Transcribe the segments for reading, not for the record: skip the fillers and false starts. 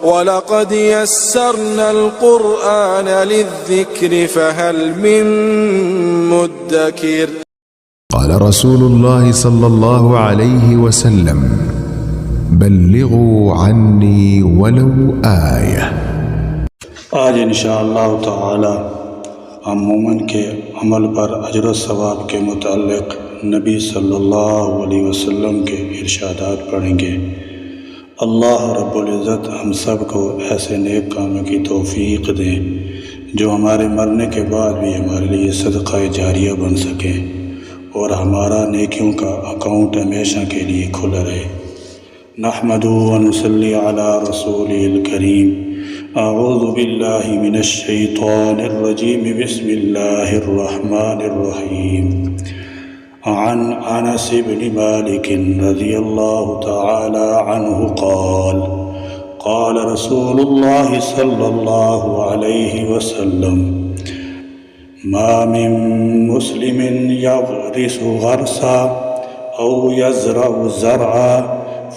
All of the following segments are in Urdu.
وَلَقَدْ يَسَّرْنَا الْقُرْآنَ لِلذِّكْرِ فَهَلْ مِن مُّدَّكِرٍ قال رسول الله صلى الله عليه وسلم بلغوا عني ولو آية۔ آج انشاءاللہ تعالی ہم مومن کے عمل پر اجر و ثواب کے متعلق نبی صلی اللہ علیہ وسلم کے ارشادات پڑھیں گے۔ اللہ رب العزت ہم سب کو ایسے نیک کاموں کی توفیق دیں جو ہمارے مرنے کے بعد بھی ہمارے لیے صدقہ جاریہ بن سکیں اور ہمارا نیکیوں کا اکاؤنٹ ہمیشہ کے لیے کھلا رہے۔ نحمدہ و نصلی علی رسولہ الکریم۔ اعوذ باللہ من الشیطان الرجیم، بسم اللہ الرحمن الرحیم۔ عن انس بن مالک رضی اللہ تعالی عنہ قال قال رسول اللہ صلی اللہ علیہ وسلم ما من مسلم یغرس غرسا او یزرع زرعا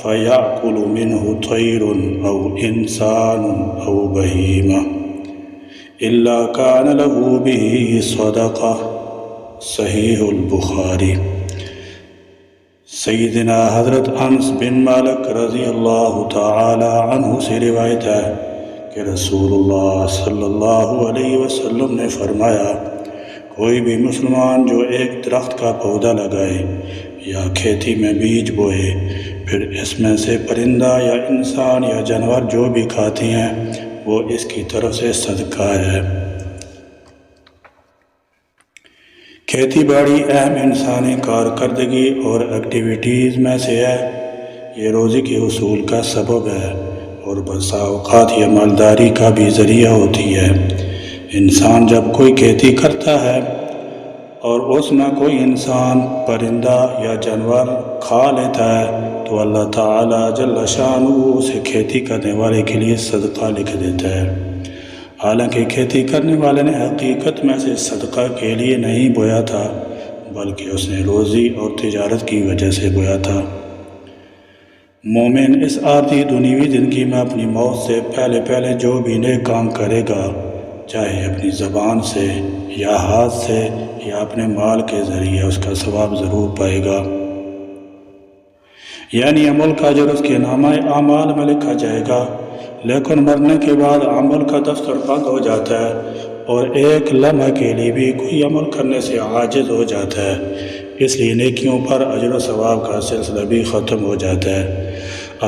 فیأکل منہ طیر او انسان او بہیمہ الا کان له به صدقہ۔ صحیح البخاری۔ سیدنا حضرت انس بن مالک رضی اللہ تعالی عنہ سے روایت ہے کہ رسول اللہ صلی اللہ علیہ وسلم نے فرمایا، کوئی بھی مسلمان جو ایک درخت کا پودا لگائے یا کھیتی میں بیج بوئے، پھر اس میں سے پرندہ یا انسان یا جانور جو بھی کھاتے ہیں وہ اس کی طرف سے صدقہ ہے۔ کھیتی باڑی اہم انسانی کارکردگی اور ایکٹیویٹیز میں سے ہے۔ یہ روزی کے حصول کا سبب ہے اور بسا اوقات یہ مالداری کا بھی ذریعہ ہوتی ہے۔ انسان جب کوئی کھیتی کرتا ہے اور اس میں کوئی انسان، پرندہ یا جانور کھا لیتا ہے تو اللہ تعالی جل شانہ اسے کھیتی کرنے والے کے لیے صدقہ لکھ دیتا ہے۔ حالانکہ کھیتی کرنے والے نے حقیقت میں سے صدقہ کے لیے نہیں بویا تھا، بلکہ اس نے روزی اور تجارت کی وجہ سے بویا تھا۔ مومن اس عارضی دنیوی زندگی میں اپنی موت سے پہلے جو بھی نیک کام کرے گا، چاہے اپنی زبان سے یا ہاتھ سے یا اپنے مال کے ذریعے، اس کا ثواب ضرور پائے گا۔ یعنی عمل کا اجر اس کے نامہ اعمال میں لکھا جائے گا، لیکن مرنے کے بعد عمل کا دفتر بند ہو جاتا ہے اور ایک لمحہ کے لیے بھی کوئی عمل کرنے سے عاجز ہو جاتا ہے، اس لیے نیکیوں پر اجر و ثواب کا سلسلہ بھی ختم ہو جاتا ہے۔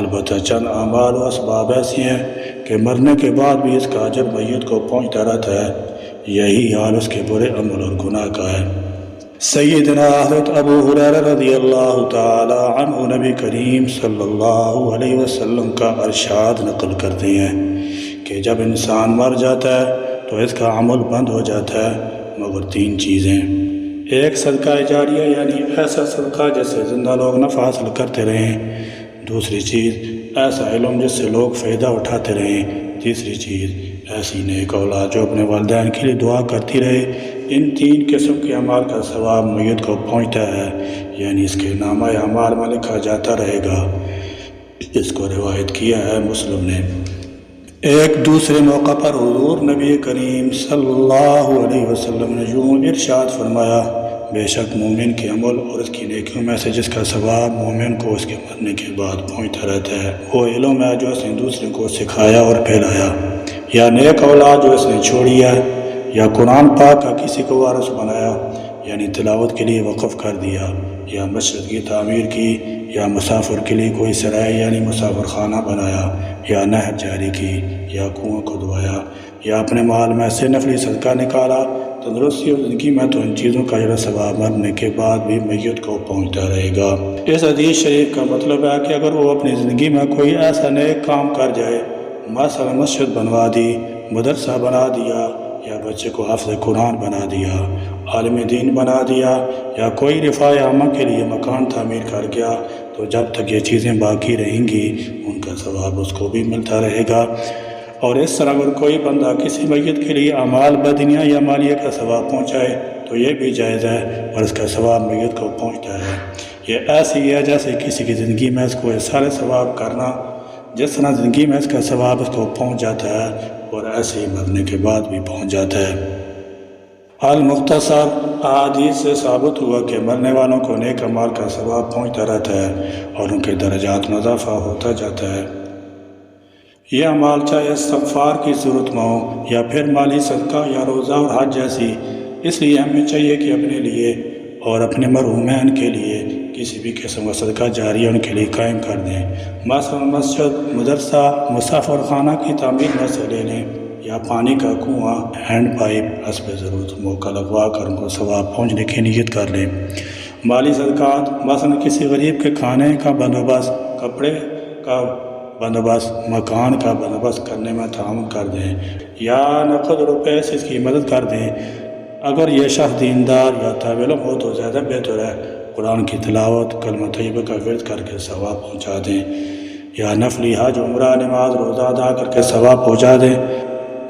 البتہ چند اعمال و اسباب ایسی ہیں کہ مرنے کے بعد بھی اس کا اجر میت کو پہنچتا رہتا ہے، یہی حال اس کے برے عمل اور گناہ کا ہے۔ سیدنا حضرت ابو ہریرہ رضی اللہ تعالی عنہ نبی کریم صلی اللہ علیہ وسلم کا ارشاد نقل کرتے ہیں کہ جب انسان مر جاتا ہے تو اس کا عمل بند ہو جاتا ہے مگر تین چیزیں: ایک صدقہ جاریہ یعنی ایسا صدقہ جس سے زندہ لوگ نفع حاصل کرتے رہیں، دوسری چیز ایسا علم جس سے لوگ فائدہ اٹھاتے رہیں، تیسری چیز ایسی نیک اولاد جو اپنے والدین کے لیے دعا کرتی رہے۔ ان تین قسم کے اعمال کا ثواب میت کو پہنچتا ہے، یعنی اس کے نامہ اعمال میں لکھا جاتا رہے گا۔ اس کو روایت کیا ہے مسلم نے۔ ایک دوسرے موقع پر حضور نبی کریم صلی اللہ علیہ وسلم نے یوں ارشاد فرمایا، بے شک مومن کے عمل اور اس کی نیکیوں میں سے جس کا ثواب مومن کو اس کے مرنے کے بعد پہنچتا رہتا ہے وہ علم ہے جو اس نے دوسرے کو سکھایا اور پھیلایا، یا نیک اولاد جو اس نے چھوڑی ہے، یا قرآن پاک کا کسی کو وارث بنایا یعنی تلاوت کے لیے وقف کر دیا، یا مسجد کی تعمیر کی، یا مسافر کے لیے کوئی سرائے یعنی مسافر خانہ بنایا، یا نہر جاری کی، یا کنواں کھدوایا، یا اپنے مال میں سے نفلی صدقہ نکالا۔ تندرستی اور زندگی میں تو ان چیزوں کا اجر و ثواب مرنے کے بعد بھی میت کو پہنچتا رہے گا۔ اس حدیث شریف کا مطلب ہے کہ اگر وہ اپنی زندگی میں کوئی ایسا نیک کام کر جائے، مثلا مسجد بنوا دی، مدرسہ بنا دیا، یا بچے کو حافظ قرآن بنا دیا، عالم دین بنا دیا، یا کوئی رفاع عامہ کے لیے مکان تعمیر کر گیا، تو جب تک یہ چیزیں باقی رہیں گی ان کا ثواب اس کو بھی ملتا رہے گا۔ اور اس طرح اگر کوئی بندہ کسی میت کے لیے اعمال بدنیہ یا مالیہ کا ثواب پہنچائے تو یہ بھی جائز ہے اور اس کا ثواب میت کو پہنچتا ہے۔ یہ ایسی ہے جیسے کسی کی زندگی میں اس کو سارے ثواب کرنا جس طرح زندگی میں اس کا ثواب اس کو پہنچ جاتا ہے اور ایسے ہی مرنے کے بعد بھی پہنچ جاتا ہے۔ المختصر، احادیث سے ثابت ہوا کہ مرنے والوں کو نیک اعمال کا ثواب پہنچتا رہتا ہے اور ان کے درجات میں اضافہ ہوتا جاتا ہے۔ یہ اعمال چاہے استغفار کی صورت میں ہو یا پھر مالی صدقہ یا روزہ اور حج جیسی، اس لیے ہمیں چاہیے کہ اپنے لیے اور اپنے مرحومین کے لیے کسی بھی قسم کا صدقہ جاریہ ان کے لیے قائم کر دیں۔ مثلا مسجد، مدرسہ، مسافر خانہ کی تعمیر میں سے لے لیں یا پانی کا کنواں، ہینڈ پائپ حسب ضرورت موقع لگوا کر ان کو ثواب پہنچنے کی نیت کر لیں۔ مالی صدقات، مثلا کسی غریب کے کھانے کا بندوبست، کپڑے کا بندوبست، مکان کا بندوبست کرنے میں تعاون کر دیں یا نقد روپے سے اس کی مدد کر دیں۔ اگر یہ شخص دیندار یا طالب علم ہو تو زیادہ بہتر ہے۔ قرآن کی تلاوت، کلمہ طیبہ کا ورد کر کے ثواب پہنچا دیں یا نفلی حج، عمرہ، نماز، روزہ ادا کر کے ثواب پہنچا دیں۔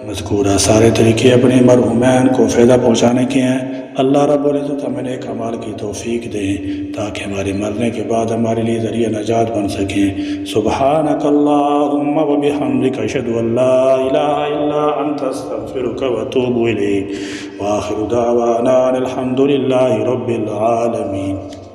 مذکورہ سارے طریقے اپنے مرحومین کو فائدہ پہنچانے کے ہیں۔ اللہ رب العزت ہمیں نیک اعمال کی توفیق دیں تاکہ ہمارے مرنے کے بعد ہمارے لیے ذریعہ نجات بن سکیں۔ سبحانک اللہم و بحمدک، اشہد ان لا الہ الا انت، استغفرک و اتوب الیک، وآخر دعوانا الحمد للہ رب العالمین۔